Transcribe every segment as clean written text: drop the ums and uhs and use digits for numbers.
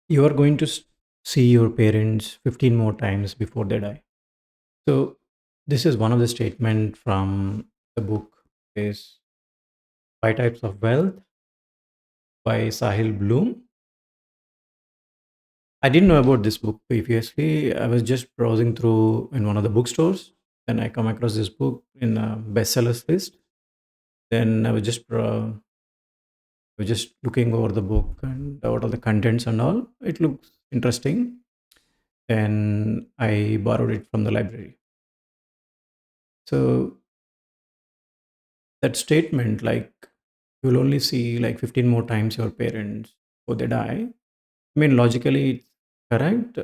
You are going to see your parents 15 more times before they die. So this is one of the statement from the book is Five Types of Wealth by Sahil Bloom. I didn't know about this book previously. I was just browsing through in one of the bookstores. Then I come across this book in a bestsellers list. Then I was just looking over the book and what are the contents and all. It looks interesting. Then I borrowed it from the library. So that statement, like you'll only see like 15 more times your parents before they die. I mean, logically, it's correct.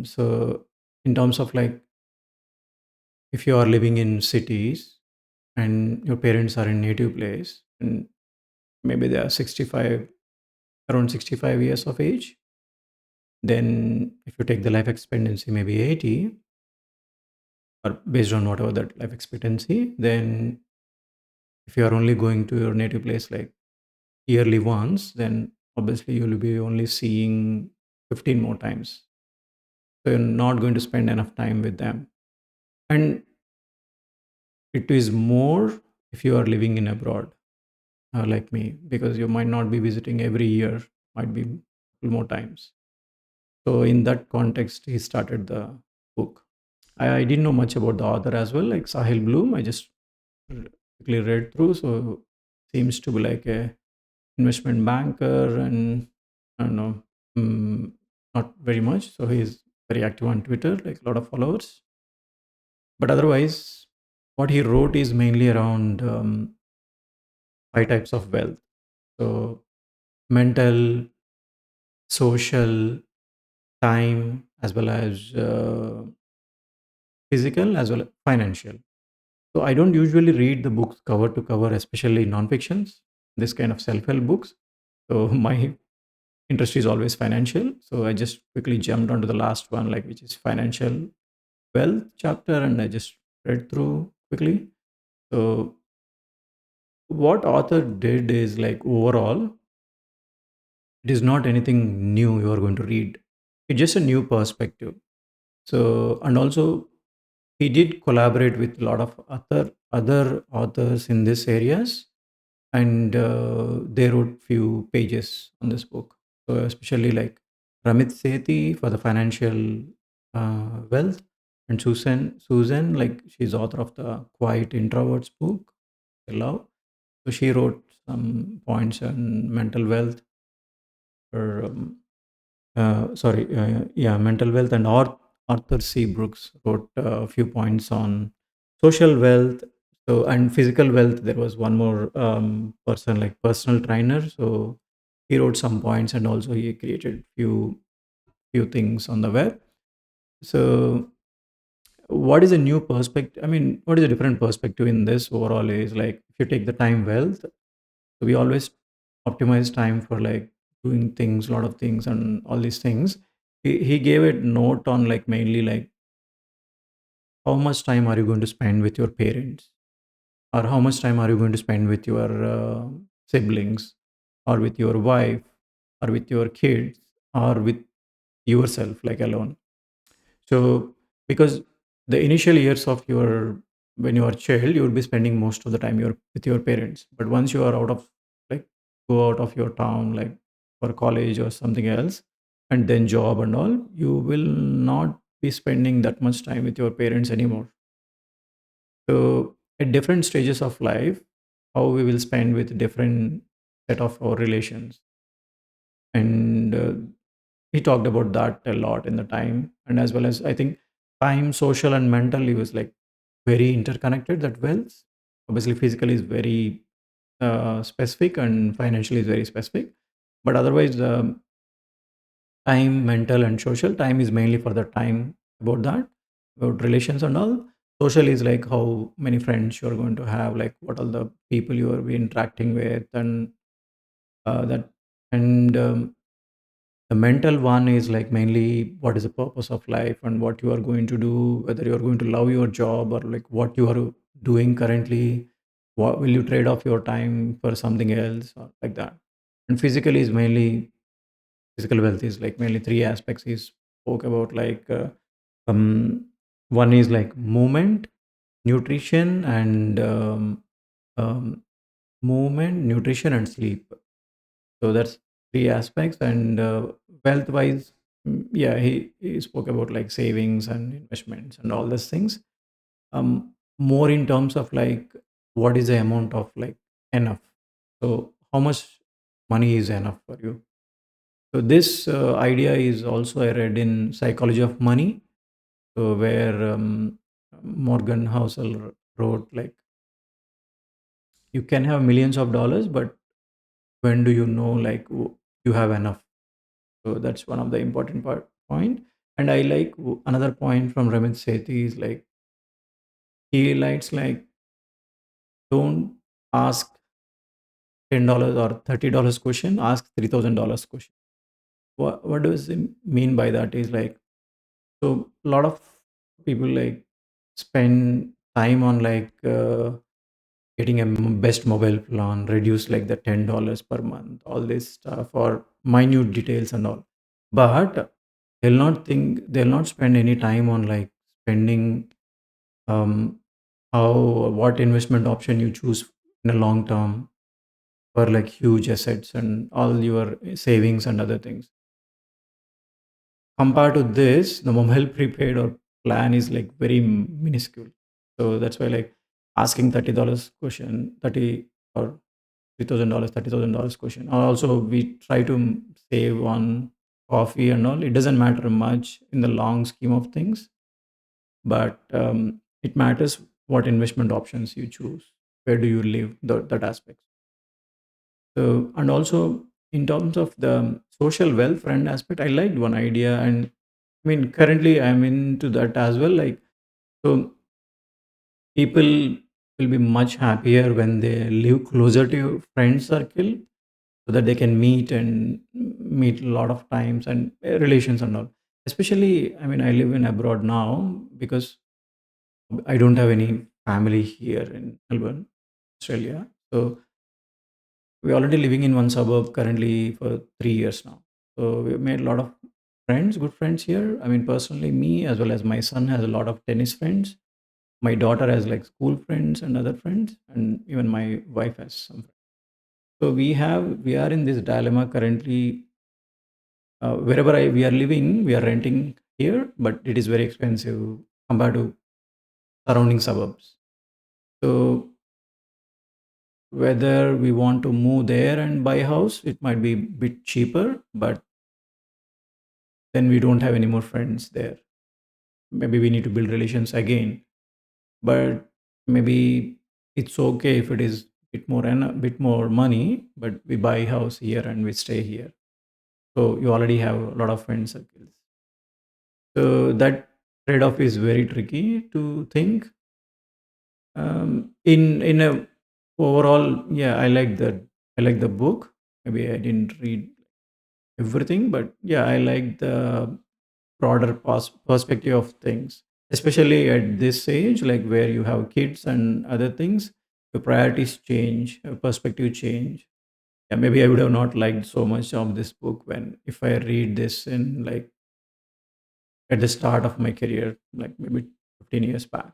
So in terms of like if you are living in cities and your parents are in native place and maybe they are 65, around 65 years of age, then if you take the life expectancy maybe 80 or based on whatever that life expectancy, then if you are only going to your native place like yearly once, then obviously you will be only seeing 15 more times. So you're not going to spend enough time with them. And it is more if you are living in abroad, like me, because you might not be visiting every year, might be few more times. So in that context, he started the book. I didn't know much about the author as well, like Sahil Bloom. I just quickly read through. So seems to be like a investment banker and I don't know, mm, not very much. So he's very active on Twitter, like a lot of followers. But otherwise, what he wrote is mainly around five types of wealth. So mental, social, time, as well as physical, as well as financial. So I don't usually read the books cover to cover, especially non-fictions, this kind of self-help books. So my interest is always financial. So I just quickly jumped onto the last one, like which is financial wealth chapter, and I just read through quickly. So what author did is like overall, it is not anything new you are going to read. It's just a new perspective. So and also he did collaborate with a lot of other authors in this areas and they wrote few pages on this book. So especially like Ramit Sethi for the financial wealth, and Susan, like she's author of the Quiet Introverts book, I love. So she wrote some points on mental wealth or mental wealth, and Arthur C. Brooks wrote a few points on social wealth. So and physical wealth, there was one more person like personal trainer. So he wrote some points, and also he created few things on the web. So what is a new perspective? I mean, what is a different perspective in this overall is like if you take the time wealth, so we always optimize time for like doing things, a lot of things, and all these things. He gave a note on like mainly like how much time are you going to spend with your parents, or how much time are you going to spend with your siblings, or with your wife, or with your kids, or with yourself, like alone. So because the initial years of your when you are a child, you will be spending most of the time with your parents. But once you are out of like go out of your town, like for college or something else, and then job and all, you will not be spending that much time with your parents anymore. So at different stages of life, how we will spend with different set of our relations, and he talked about that a lot in the time, and as well as I think time, social, and mentally was like very interconnected. That wealth, obviously, physical is very specific, and financially is very specific. But otherwise, time, mental, and social time is mainly for the time about that, about relations and all. Social is like how many friends you're going to have, like what are the people you are be interacting with, and that and the mental one is like mainly what is the purpose of life and what you are going to do, whether you are going to love your job or like what you are doing currently. What will you trade off your time for something else or like that? And physically is mainly physical wealth is like mainly three aspects. He spoke about like um, one is like movement, nutrition, and um, movement, nutrition, and sleep. So that's three aspects. And wealth wise, yeah, he spoke about like savings and investments and all those things. More in terms of like what is the amount of like enough. So how much money is enough for you? So this idea is also I read in Psychology of Money, so where Morgan Housel wrote like you can have millions of dollars, but when do you know like you have enough? So that's one of the important point. And I like another point from Ramit Sethi is like he likes like don't ask $10 or $30 question, ask $3,000 question. What does it mean by that? Is like so a lot of people like spend time on like getting a best mobile plan, reduce like the $10 per month, all this stuff or minute details and all. But they'll not spend any time on like spending um how what investment option you choose in a long term for like huge assets and all your savings and other things. Compared to this, the mobile prepaid or plan is like very minuscule. So that's why like asking $30 question, 30 or $3,000, $30,000 question. Or also we try to save on coffee and all. It doesn't matter much in the long scheme of things, but it matters what investment options you choose. Where do you live? That aspect. So, and also in terms of the social wealth friend aspect, I liked one idea, and I mean, currently I'm into that as well. Like, so people will be much happier when they live closer to your friend circle so that they can meet and meet a lot of times and relations and all. Especially, I mean, I live in abroad now because I don't have any family here in Melbourne, Australia. So we're already living in one suburb currently for 3 years now. So we've made a lot of friends, good friends here. I mean, personally, me as well as my son has a lot of tennis friends. My daughter has like school friends and other friends, and even my wife has some friends. So we are in this dilemma currently. Wherever we are living, we are renting here, but it is very expensive compared to surrounding suburbs. So whether we want to move there and buy a house, it might be a bit cheaper, but then we don't have any more friends there. Maybe we need to build relations again, but maybe it's okay if it is bit more and a bit more money, but we buy house here and we stay here. So you already have a lot of friend circles. So that trade-off is very tricky to think. In a overall, yeah, I like that. I like the book. Maybe I didn't read everything, but yeah, I like the broader perspective of things, especially at this age, like where you have kids and other things, your priorities change, your perspective change. Yeah, maybe I would have not liked so much of this book when if I read this in like at the start of my career, like maybe 15 years back.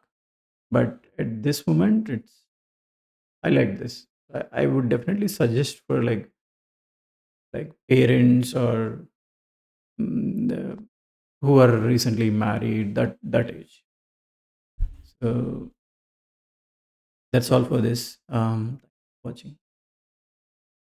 But at this moment, it's I like this. I would definitely suggest for like parents or who are recently married that age. So that's all for this. Watching.